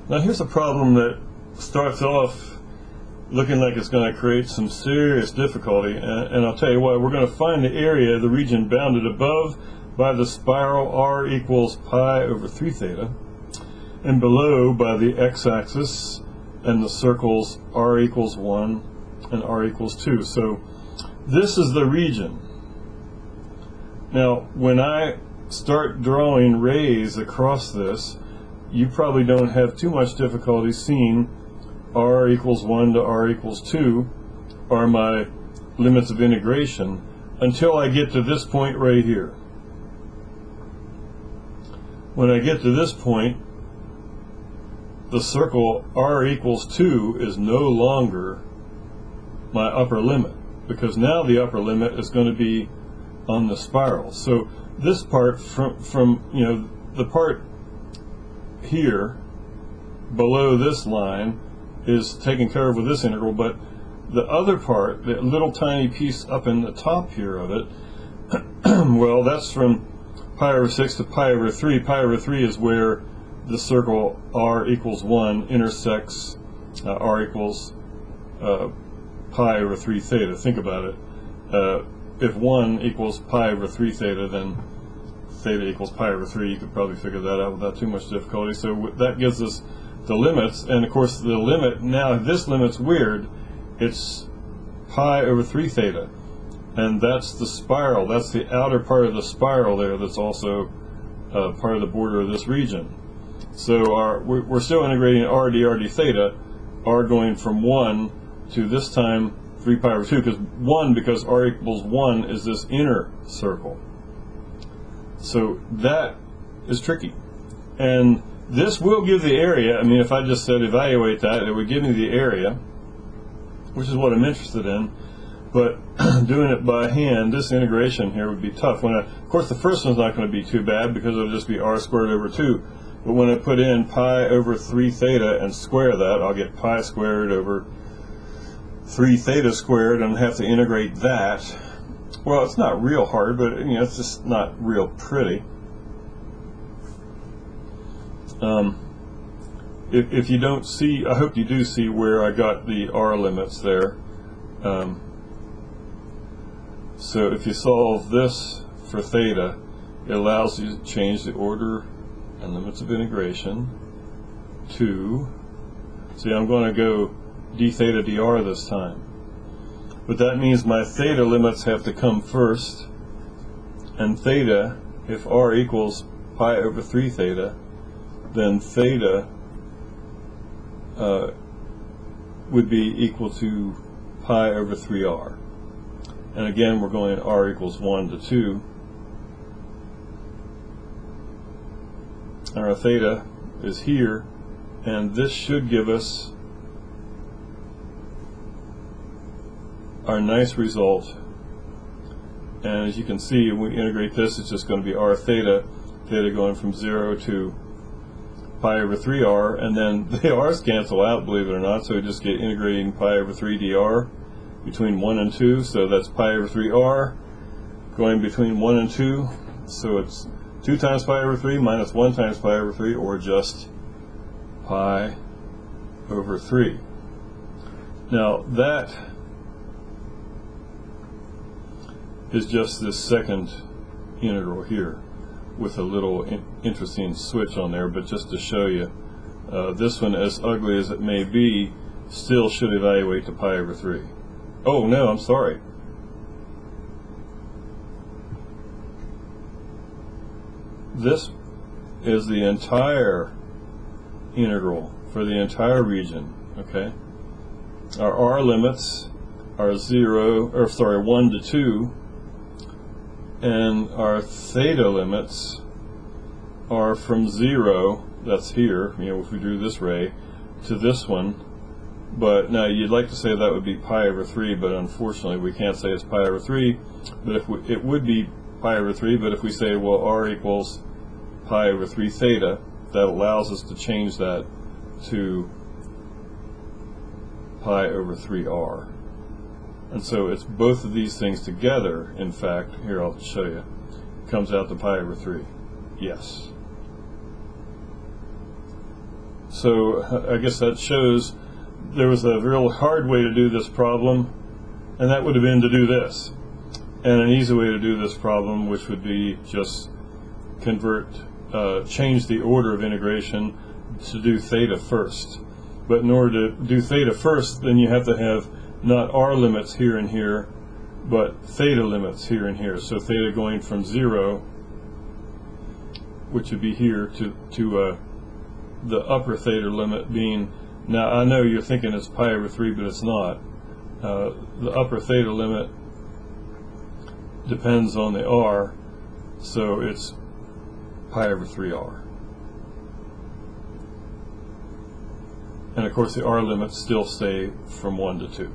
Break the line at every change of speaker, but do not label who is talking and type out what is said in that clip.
Now here's a problem that starts off looking like it's going to create some serious difficulty, and I'll tell you why. We're going to find the area, the region bounded above by the spiral r equals pi over 3 theta, and below by the x-axis and the circles r equals 1 and r equals 2. So this is the region. Now when I start drawing rays across this, you probably don't have too much difficulty seeing r equals 1 to r equals 2 are my limits of integration until I get to this point right here. When I get to this point, the circle r equals 2 is no longer my upper limit, because now the upper limit is going to be on the spiral. So this part from you know, the part here below this line is taken care of with this integral, but the other part, the little tiny piece up in the top here of it, well, that's from pi over 6 to pi over 3. Pi over 3 is where the circle r equals 1 intersects r equals pi over 3 theta. Think about it. If 1 equals pi over 3 theta, then theta equals pi over 3. You could probably figure that out without too much difficulty. So that gives us the limits, and of course the limit, now this limit's weird. It's pi over 3 theta, and that's the spiral. That's the outer part of the spiral there that's also part of the border of this region. So we're still integrating r d theta, r going from 1 to this time 3 pi over 2, because r equals 1 is this inner circle. So that is tricky. And this will give the area. I mean, if I just said evaluate that, it would give me the area, which is what I'm interested in. But doing it by hand, this integration here would be tough. Of course, the first one's not going to be too bad because it'll just be r squared over 2. But when I put in pi over 3 theta and square that, I'll get pi squared over 3 theta squared, and have to integrate that. Well, it's not real hard, but you know, it's just not real pretty. If you don't see, I hope you do see where I got the r limits there. So if you solve this for theta, it allows you to change the order and limits of integration to, see, I'm going to go d theta dr this time. But that means my theta limits have to come first, and theta, if r equals pi over 3 theta, then theta would be equal to pi over 3r. And again, we're going r equals 1 to 2. Our theta is here, and this should give us our nice result. And as you can see, when we integrate this, it's just going to be r theta, theta going from 0 to pi over 3r, and then the r's cancel out, believe it or not, so we just get integrating pi over 3 dr between 1 and 2, so that's pi over 3r going between 1 and 2, so it's 2 times pi over 3 minus 1 times pi over 3, or just pi over 3. Now that is just this second integral here with a little interesting switch on there, but just to show you, this one, as ugly as it may be, still should evaluate to pi over 3. Oh no, I'm sorry. This is the entire integral for the entire region, okay? Our r limits are 1 to 2, and our theta limits are from 0, that's here, you know, if we drew this ray, to this one. But now you'd like to say that would be pi over 3, but unfortunately we can't say it's pi over 3. But it would be pi over 3, but if we say, well, r equals pi over 3 theta, that allows us to change that to pi over 3r. And so it's both of these things together. In fact, here I'll show you, comes out to pi over 3. Yes. So I guess that shows there was a real hard way to do this problem, and that would have been to do this. And an easy way to do this problem, which would be just change the order of integration to do theta first. But in order to do theta first, then you have to have not r limits here and here, but theta limits here and here. So theta going from 0, which would be here, to the upper theta limit being, now I know you're thinking it's pi over 3, but it's not. The upper theta limit depends on the r, so it's pi over 3r. And of course the r limits still stay from 1 to 2.